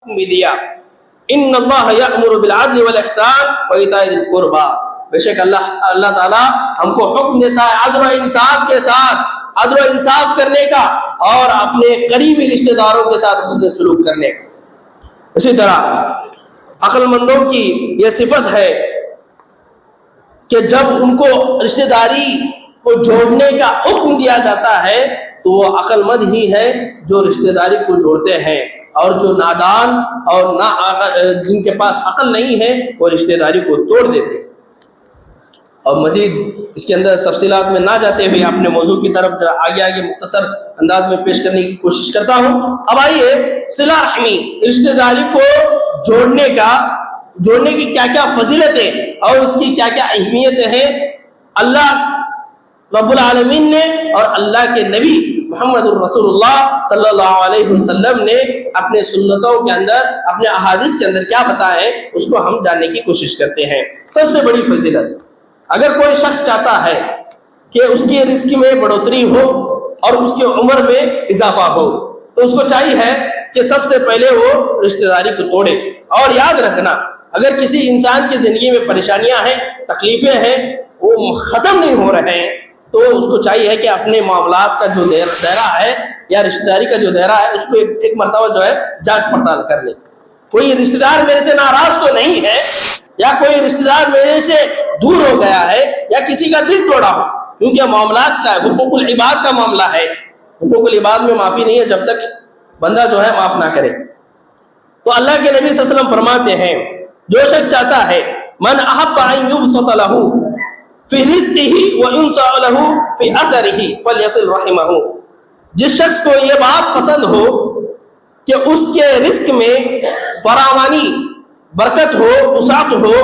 حکم بھی دیا، ان اللہ یأمر بالعدل والاحسان وایتاء ذی القربى، بے شک اللہ تعالیٰ ہم کو حکم دیتا ہے عدل و انصاف کے ساتھ، عدل و انصاف کرنے کا اور اپنے قریبی رشتہ داروں کے ساتھ حسن سلوک کرنے کا۔ اسی طرح عقل مندوں کی یہ صفت ہے کہ جب ان کو رشتہ داری کو جوڑنے کا حکم دیا جاتا ہے تو وہ عقل مند ہی ہے جو رشتہ داری کو جوڑتے ہیں، اور جو نادان اور جن کے پاس عقل نہیں ہے وہ رشتہ داری کو توڑ دیتے ہیں۔ اور مزید اس کے اندر تفصیلات میں نہ جاتے ہوئے اپنے موضوع کی طرف آگے مختصر انداز میں پیش کرنے کی کوشش کرتا ہوں۔ اب آئیے صلہ رحمی، رشتہ داری کو جوڑنے کی کیا کیا فضیلتیں اور اس کی کیا کیا اہمیتیں ہیں اللہ رب العالمین نے اور اللہ کے نبی محمد الرسول اللہ صلی اللہ علیہ وسلم نے اپنے سنتوں کے اندر، اپنے احادیث کے اندر کیا بتایا ہے، اس کو ہم جاننے کی کوشش کرتے ہیں۔ سب سے بڑی فضیلت، اگر کوئی شخص چاہتا ہے کہ اس کی رزق میں بڑھوتری ہو اور اس کی عمر میں اضافہ ہو تو اس کو چاہیے کہ سب سے پہلے وہ رشتہ داری کو توڑے۔ اور یاد رکھنا، اگر کسی انسان کی زندگی میں پریشانیاں ہیں، تکلیفیں ہیں، وہ ختم نہیں ہو رہے ہیں تو اس کو چاہیے کہ اپنے معاملات کا جو دائرہ ہے یا رشتہ داری کا جو دائرہ ہے اس کو ایک مرتبہ جو ہے جانچ پڑتال کر لے۔ کوئی رشتہ دار میرے سے ناراض تو نہیں ہے، یا کوئی رشتہ دار میرے سے دور ہو گیا ہے، یا کسی کا دل توڑا ہو، کیونکہ معاملات کا حقوق العباد کا معاملہ ہے، حقوق العباد میں معافی نہیں ہے جب تک بندہ جو ہے معاف نہ کرے۔ تو اللہ کے نبی صلی اللہ علیہ وسلم فرماتے ہیں جو شخص چاہتا ہے من احب ان یبسط له فی رزقہ وینسع له فی اثرہ فلیصل رحمہ، جس شخص کو یہ بات پسند ہو کہ اس کے رزق میں فراوانی، برکت ہو، وسعت ہو،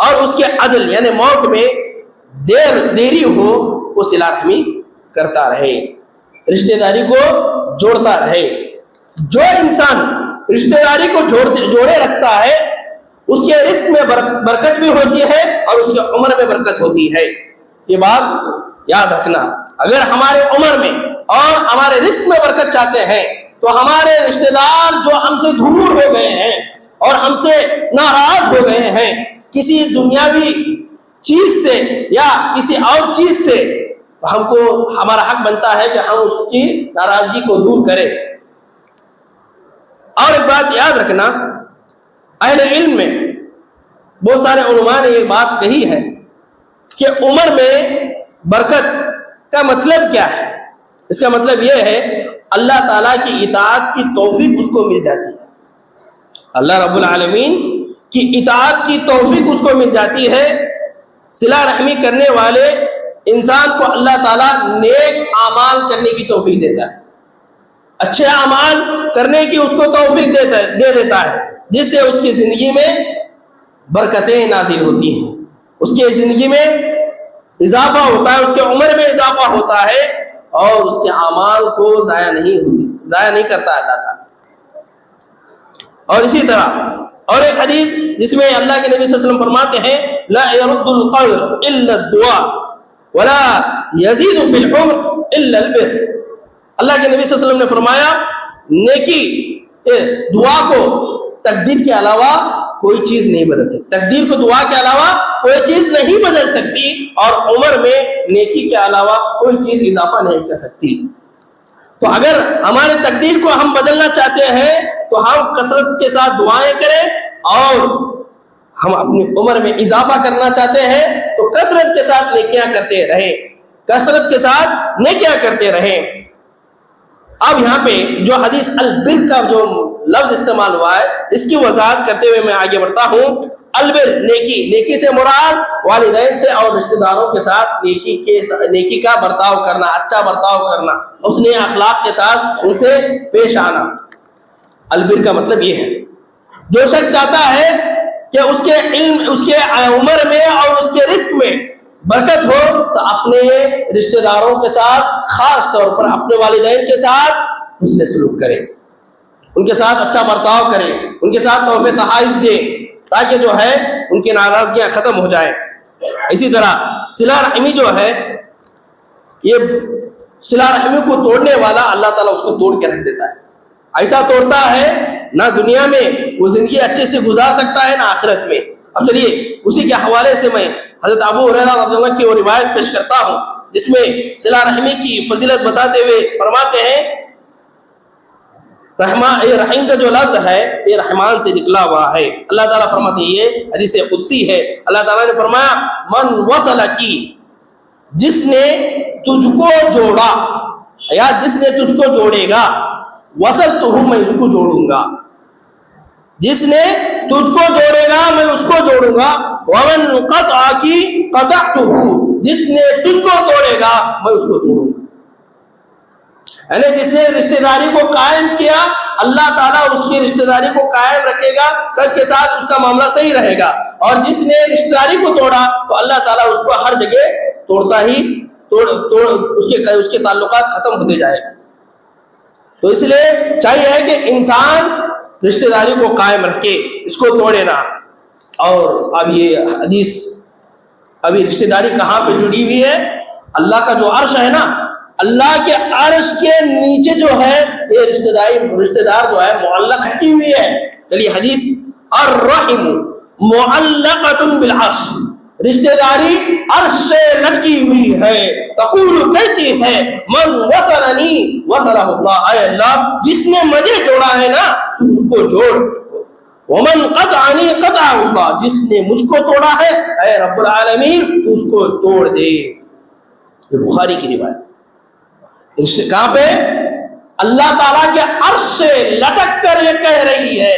اور اس کے اجل یعنی موت میں دیری ہو، وہ صلہ رحمی کرتا رہے، رشتہ داری کو جوڑتا رہے۔ جو انسان رشتہ داری کو جوڑے رکھتا ہے اس کے رزق میں برکت بھی ہوتی ہے اور اس کی عمر میں برکت ہوتی ہے۔ یہ بات یاد رکھنا، اگر ہمارے عمر میں اور ہمارے رزق میں برکت چاہتے ہیں تو ہمارے رشتہ دار جو ہم سے دور ہو گئے ہیں اور ہم سے ناراض ہو گئے ہیں کسی دنیاوی چیز سے یا کسی اور چیز سے، ہم کو ہمارا حق بنتا ہے کہ ہم اس کی ناراضگی کو دور کریں۔ اور ایک بات یاد رکھنا، اہل علم میں بہت سارے علماء نے یہ بات کہی ہے کہ عمر میں برکت کا مطلب کیا ہے؟ اس کا مطلب یہ ہے اللہ تعالیٰ کی اطاعت کی توفیق اس کو مل جاتی ہے، اللہ رب العالمین کی اطاعت کی توفیق اس کو مل جاتی ہے۔ صلہ رحمی کرنے والے انسان کو اللہ تعالیٰ نیک اعمال کرنے کی توفیق دیتا ہے، اچھے اعمال کرنے کی اس کو توفیق دے دیتا ہے، جس سے اس کی زندگی میں برکتیں نازل ہوتی ہیں، اس کی زندگی میں اضافہ ہوتا ہے، اس کے عمر میں اضافہ ہوتا ہے، اور اس کے اعمال کو ضائع نہیں کرتا اللہ تعالیٰ۔ اور اسی طرح اور ایک حدیث جس میں اللہ کے نبی صلی اللہ علیہ وسلم فرماتے ہیں لا يرد القول الا الدعاء ولا يزيد في العمر الا البر، اللہ کے نبی صلی اللہ علیہ وسلم نے فرمایا نیکی دعا کو تقدیر کے علاوہ کوئی چیز نہیں بدل سکتی، تقدیر کو دعا کے علاوہ کوئی چیز نہیں بدل سکتی، اور عمر میں نیکی کے علاوہ کوئی چیز اضافہ نہیں کر سکتی۔ تو اگر ہمارے تقدیر کو ہم بدلنا چاہتے ہیں تو ہم کثرت کے ساتھ دعائیں کریں، اور ہم اپنی عمر میں اضافہ کرنا چاہتے ہیں تو کثرت کے ساتھ نیکیاں کرتے رہیں، کثرت کے ساتھ نیکیاں کرتے رہیں۔ اب یہاں پہ جو حدیث البر کا جو لفظ استعمال ہوا ہے اس کی وضاحت کرتے ہوئے میں آگے بڑھتا ہوں۔ البر نیکی سے مراد والدین سے اور رشتہ داروں کے ساتھ نیکی کا برتاؤ کرنا، اچھا برتاؤ کرنا، حسن اخلاق کے ساتھ ان سے پیش آنا۔ البر کا مطلب یہ ہے جو شخص چاہتا ہے کہ اس کے علم، اس کے عمر میں اور اس کے رزق میں برکت ہو تو اپنے رشتہ داروں کے ساتھ، خاص طور پر اپنے والدین کے ساتھ حسن سلوک کرے، ان کے ساتھ اچھا برتاؤ کرے، ان کے ساتھ تحفے تحائف دے تاکہ جو ہے ان کی ناراضگیاں ختم ہو جائیں۔ اسی طرح صلہ رحمی جو ہے، یہ صلہ رحمی کو توڑنے والا اللہ تعالیٰ اس کو توڑ کے رکھ دیتا ہے، ایسا توڑتا ہے نہ دنیا میں وہ زندگی اچھے سے گزار سکتا ہے نہ آخرت میں۔ اب چلیے اسی کے حوالے سے میں حضرت ابو ہریرہ رضی اللہ عنہ کی وہ روایت پیش کرتا ہوں جس میں صلہ رحمی کی فضیلت بتاتے ہوئے فرماتے ہیں رحیم کا جو لفظ ہے یہ رحمان سے نکلا ہوا ہے۔ اللہ تعالیٰ فرماتے ہیں، یہ حدیث قدسی ہے، اللہ تعالیٰ نے فرمایا من وصل کی، جس نے تجھ کو جوڑا یا جس نے تجھ کو جوڑے گا، وصل تو ہوں میں اس کو جوڑوں گا، جس نے تجھ کو جوڑے گا میں اس کو جوڑوں گا، ومن قطع کی قطعتہ، جس نے تجھ کو توڑے گا میں اس کو توڑوں گا۔ یعنی جس نے رشتہ داری کو قائم کیا اللہ تعالیٰ اس کی رشتہ داری کو قائم رکھے گا، سب کے ساتھ اس کا معاملہ صحیح رہے گا، اور جس نے رشتہ داری کو توڑا تو اللہ تعالیٰ اس کو ہر جگہ توڑتا ہی اس کے تعلقات ختم ہوتے جائے گا۔ تو اس لیے چاہیے کہ انسان رشتہ داری کو قائم رکھے، اس کو توڑے نہ۔ اور اب یہ حدیث، ابھی رشتہ داری کہاں پہ جڑی ہوئی ہے؟ اللہ کا جو عرش ہے نا، اللہ کے عرش کے نیچے جو ہے یہ رشتہ دار جو ہے معلق کی ہوئی ہے۔ چلیے حدیث، الرحم معلقۃ بالعرش، رشتہ داری عرش سے لٹکی ہوئی ہے، تقول کہتی ہے من وصلنی وصلہ اللہ، اے اللہ جس نے مجھے جوڑا ہے نا تو اس کو جوڑ، ومن قطعنی قطع اللہ، جس نے مجھ کو توڑا ہے اے رب العالمین تو اس کو توڑ دے۔ یہ بخاری کی روایت۔ کہاں پہ؟ اللہ تعالیٰ کے عرش سے لٹک کر یہ کہہ رہی ہے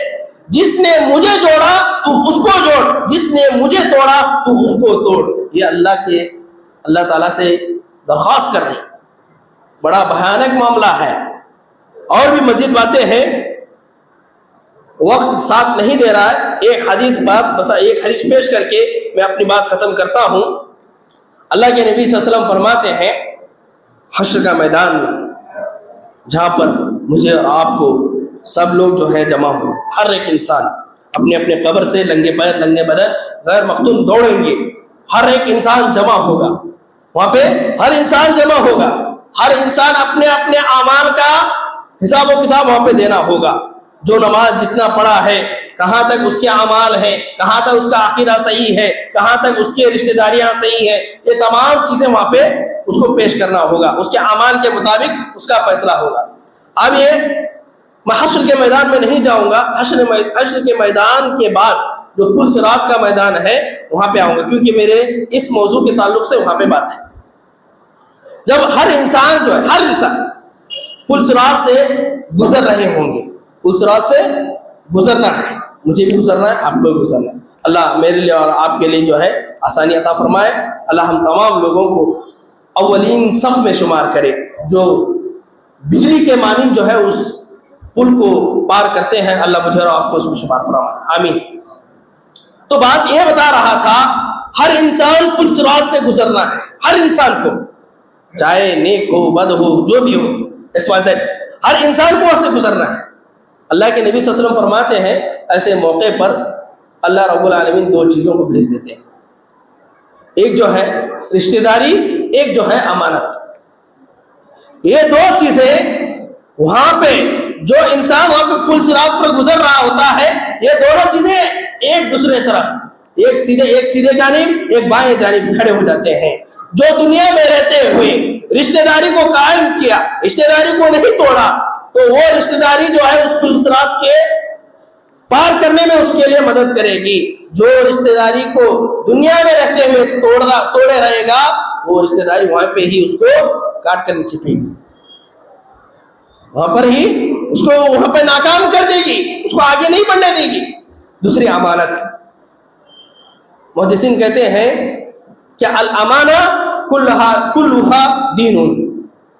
جس نے مجھے جوڑا تو اس کو جوڑ، جس نے مجھے توڑا تو اس کو توڑ۔ یہ اللہ تعالیٰ سے درخواست کر رہے ہیں۔ بڑا بھیانک معاملہ ہے، اور بھی مزید باتیں ہیں، وقت ساتھ نہیں دے رہا ہے۔ ایک حدیث پیش کر کے میں اپنی بات ختم کرتا ہوں۔ اللہ کے نبی صلی اللہ علیہ وسلم فرماتے ہیں حشر کا میدان میں، جہاں پر مجھے اور آپ کو سب لوگ جو ہے جمع ہوں، ہر ایک انسان اپنے اپنے قبر سے ننگے پیر ننگے بدن غیر مختون دوڑیں گے، ہر ایک انسان جمع ہوگا وہاں پہ، ہر انسان جمع ہوگا، ہر انسان اپنے اپنے اعمال کا حساب و کتاب وہاں پہ دینا ہوگا۔ جو نماز جتنا پڑھا ہے، کہاں تک اس کے اعمال ہیں، کہاں تک اس کا عقیدہ صحیح ہے، کہاں تک اس کے رشتہ داریاں صحیح ہیں، یہ تمام چیزیں وہاں پہ اس کو پیش کرنا ہوگا، اس کے اعمال کے مطابق اس کا فیصلہ ہوگا۔ اب یہ میں حشر کے میدان میں نہیں جاؤں گا، حشر کے میدان کے بعد جو پل صراط کا میدان ہے وہاں پہ آؤں گا، کیونکہ میرے اس موضوع کے تعلق سے وہاں پہ بات ہے۔ جب ہر انسان جو ہے، ہر انسان پل صراط سے گزر رہے ہوں گے، پل صراط سے گزرنا ہے، مجھے بھی گزرنا ہے، آپ کو بھی گزرنا ہے۔ اللہ میرے لیے اور آپ کے لیے جو ہے آسانی عطا فرمائے۔ اللہ ہم تمام لوگوں کو اولین صف میں شمار کرے جو بجلی کے مانند جو ہے اس پل کو پار کرتے ہیں۔ اللہ مجھے اور آپ کو اس میں شمار فرمائے، آمین۔ تو بات یہ بتا رہا تھا، ہر انسان پل صراط سے گزرنا ہے، ہر انسان کو، چاہے نیک ہو بد ہو جو بھی ہو، XYZ، ہر انسان کو وہاں سے گزرنا ہے۔ اللہ کے نبی صلی اللہ علیہ وسلم فرماتے ہیں ایسے موقع پر اللہ رب العالمین دو چیزوں کو بھیج دیتے ہیں، ایک جو ہے رشتہ داری، ایک جو ہے امانت۔ یہ دو چیزیں وہاں پہ جو انسان وہاں پہ پل صراط پر گزر رہا ہوتا ہے، یہ دونوں چیزیں ایک دوسرے طرف، ایک سیدھے جانب ایک بائیں جانب کھڑے ہو جاتے ہیں۔ جو دنیا میں رہتے ہوئے رشتہ داری کو قائم کیا، رشتہ داری کو نہیں توڑا، تو وہ رشتہ داری جو ہے اس پل صراط کے پار کرنے میں اس کے لیے مدد کرے گی۔ جو رشتہ داری کو دنیا میں رہتے ہوئے توڑے رہے گا، وہ رشتہ داری وہاں پہ ہی اس کو کاٹ کر نیچے پھینک گی، وہاں پر ہی اس کو وہاں پہ ناکام کر دے گی، اس کو آگے نہیں بڑھنے دے گی۔ دوسری امانت، محدثین کہتے ہیں کہ الامانہ کلھا دین،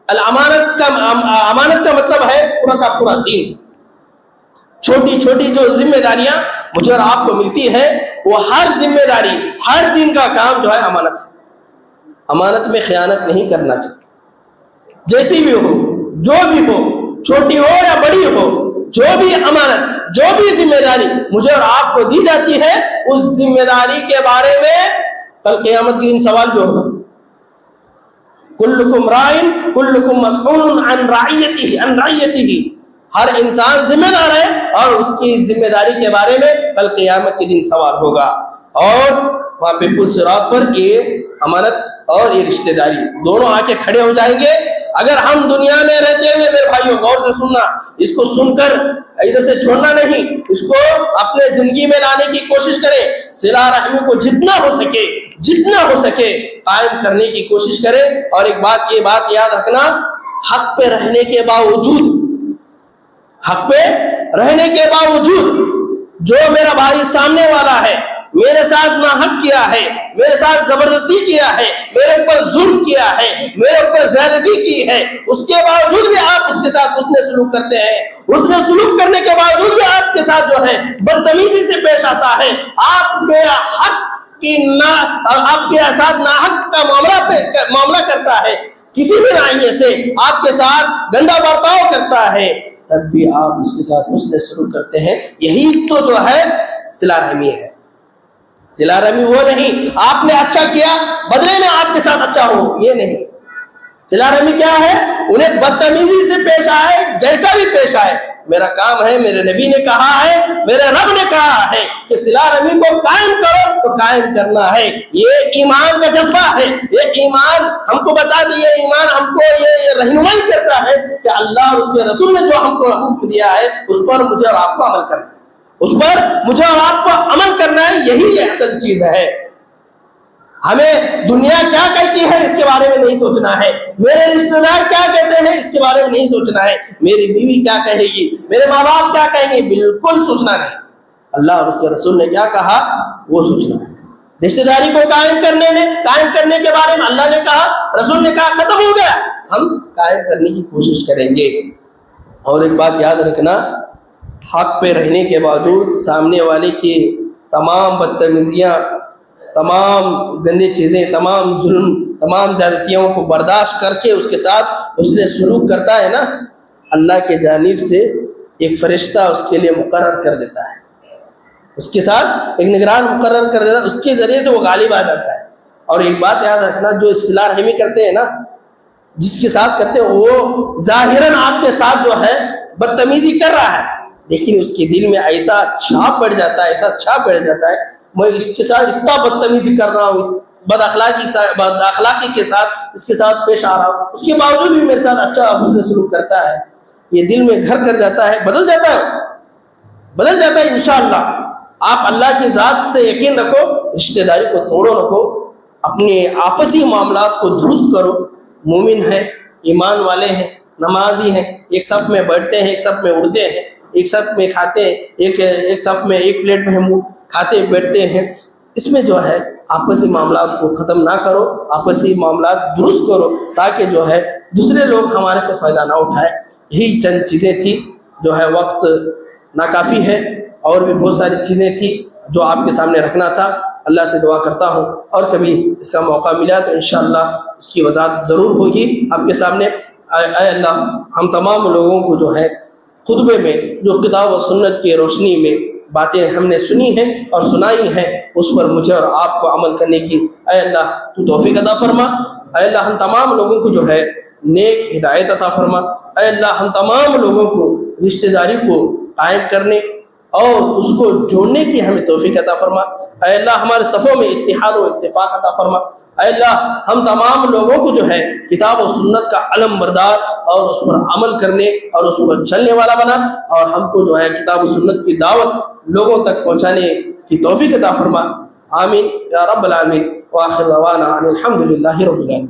امانت کا مطلب ہے پورا کا پورا دین۔ چھوٹی چھوٹی جو ذمہ داریاں مجھے اور آپ کو ملتی ہے، وہ ہر ذمہ داری، ہر دین کا کام جو ہے امانت ہے۔ امانت میں خیانت نہیں کرنا چاہیے، جیسی بھی ہو، جو بھی ہو، چھوٹی ہو یا بڑی ہو، جو بھی امانت، جو بھی ذمہ داری مجھے اور آپ کو دی جاتی ہے، اس ذمہ داری کے بارے میں کل قیامت کے دن سوال بھی ہوگا۔ کلکم رائن کلکم مسئول عن رعیتہ، ہر انسان ذمہ دار ہے اور اس کی ذمہ داری کے بارے میں کل قیامت کے دن سوال ہوگا. اور وہاں پہ پل صراط پر یہ امانت اور یہ رشتہ داری دونوں آ کے کھڑے ہو جائیں گے. اگر ہم دنیا میں رہتے ہوئے میرے بھائیوں غور سے سننا, اس کو سن کر ادھر سے چھوڑنا نہیں, اس کو اپنے زندگی میں لانے کی کوشش کریں. صلہ رحمی کو جتنا ہو سکے قائم کرنے کی کوشش کریں. اور ایک بات, یہ بات یاد رکھنا, حق پہ رہنے کے باوجود جو میرا بھائی سامنے والا ہے میرے ساتھ ناحق کیا ہے, میرے ساتھ زبردستی کیا ہے, میرے اوپر ظلم کیا ہے, میرے اوپر زیادتی کی ہے, اس کے باوجود بھی آپ اس کے ساتھ حسن سلوک کرتے ہیں, اس نے سلوک کرنے کے باوجود بھی آپ کے ساتھ جو ہے بدتمیزی سے پیش آتا ہے, آپ کے حق آپ کے ساتھ ناحق کا معاملہ کرتا ہے, کسی بھی رعیے سے آپ کے ساتھ گندا برتاؤ کرتا ہے, تب بھی آپ اس کے ساتھ حسن سلوک کرتے ہیں. یہی تو جو ہے صلہ رحمی ہے. صلہ رحمی وہ نہیں آپ نے اچھا کیا بدلے میں آپ کے ساتھ اچھا ہو, یہ نہیں. صلہ رحمی کیا ہے؟ انہیں بدتمیزی سے پیش آئے, جیسا بھی پیش آئے. میرا کام ہے, میرے نبی نے کہا ہے, میرے رب نے کہا ہے کہ صلہ رحمی کو قائم کرو تو قائم کرنا ہے. یہ ایمان کا جذبہ ہے, یہ ایمان ہم کو بتا دیے, ایمان ہم کو یہ رہنمائی کرتا ہے کہ اللہ اور اس کے رسول نے جو ہم کو حکم دیا ہے اس پر مجھے اور آپ کو عمل کرنا ہے, اس پر مجھے اور آپ کو عمل کرنا ہے. یہی اصل چیز ہے. ہمیں دنیا کیا کہتی ہے اس کے بارے میں نہیں سوچنا ہے, میرے رشتہ دار کیا کہتے ہیں اس کے بارے میں نہیں سوچنا ہے, میری بیوی کیا کہے گی, میرے ماں باپ کیا کہیں گے, بالکل سوچنا نہیں. اللہ اور اس کے رسول نے کیا کہا وہ سوچنا ہے. رشتہ داری کو قائم کرنے کے بارے میں اللہ نے کہا, رسول نے کہا, ختم ہو گیا. ہم قائم کرنے کی کوشش کریں گے. اور ایک بات یاد رکھنا, حق پہ رہنے کے باوجود سامنے والے کی تمام بدتمیزیاں, تمام گندی چیزیں, تمام ظلم, تمام زیادتیوں کو برداشت کر کے اس کے ساتھ اس نے سلوک کرتا ہے نا, اللہ کے جانب سے ایک فرشتہ اس کے لیے مقرر کر دیتا ہے, اس کے ساتھ ایک نگران مقرر کر دیتا ہے, اس کے ذریعے سے وہ غالب آ جاتا ہے. اور ایک بات یاد رکھنا, جو صلہ رحمی کرتے ہیں نا, جس کے ساتھ کرتے ہیں وہ ظاہراً آپ کے ساتھ جو ہے بدتمیزی کر رہا ہے, لیکن اس کے دل میں ایسا چھاپ پڑ جاتا ہے, میں اس کے ساتھ اتنا بدتمیزی کر رہا ہوں, بد اخلاقی کے ساتھ اس کے ساتھ پیش آ رہا ہوں, اس کے باوجود بھی میرے ساتھ اچھا حسن سلوک کرتا ہے. یہ دل میں گھر کر جاتا ہے, بدل جاتا ہے انشاءاللہ. آپ اللہ کی ذات سے یقین رکھو, رشتہ داری کو توڑو رکھو, اپنے آپسی معاملات کو درست کرو. مومن ہیں, ایمان والے ہیں, نمازی ہیں, ایک صف میں بیٹھتے ہیں, ایک صف میں اڑتے ہیں, ایک صف میں کھاتے ہیں, ایک صف میں ایک پلیٹ میں ہم کھاتے بیٹھتے ہیں. اس میں جو ہے آپسی معاملات کو ختم نہ کرو, آپسی معاملات درست کرو تاکہ جو ہے دوسرے لوگ ہمارے سے فائدہ نہ اٹھائے. یہی چند چیزیں تھی, جو ہے وقت ناکافی ہے, اور بھی بہت ساری چیزیں تھی جو آپ کے سامنے رکھنا تھا. اللہ سے دعا کرتا ہوں اور کبھی اس کا موقع ملا تو انشاءاللہ اس کی وضاحت ضرور ہوگی آپ کے سامنے. اے اللہ, ہم تمام لوگوں کو جو ہے خطبے میں جو کتاب و سنت کی روشنی میں باتیں ہم نے سنی ہیں اور سنائی ہیں, اس پر مجھے اور آپ کو عمل کرنے کی اے اللہ تو توفیق عطا فرما. اے اللہ ہم تمام لوگوں کو جو ہے نیک ہدایت عطا فرما. اے اللہ ہم تمام لوگوں کو رشتہ داری کو قائم کرنے اور اس کو جوڑنے کی ہمیں توفیق عطا فرما. اے اللہ ہمارے صفوں میں اتحاد و اتفاق عطا فرما. اے اللہ ہم تمام لوگوں کو جو ہے کتاب و سنت کا علم بردار اور اس پر عمل کرنے اور اس پر چلنے والا بنا, اور ہم کو جو ہے کتاب و سنت کی دعوت لوگوں تک پہنچانے کی توفیق عطا فرما. آمین یا رب العالمین. وآخر دعوانا ان الحمد للہ رب العالمین.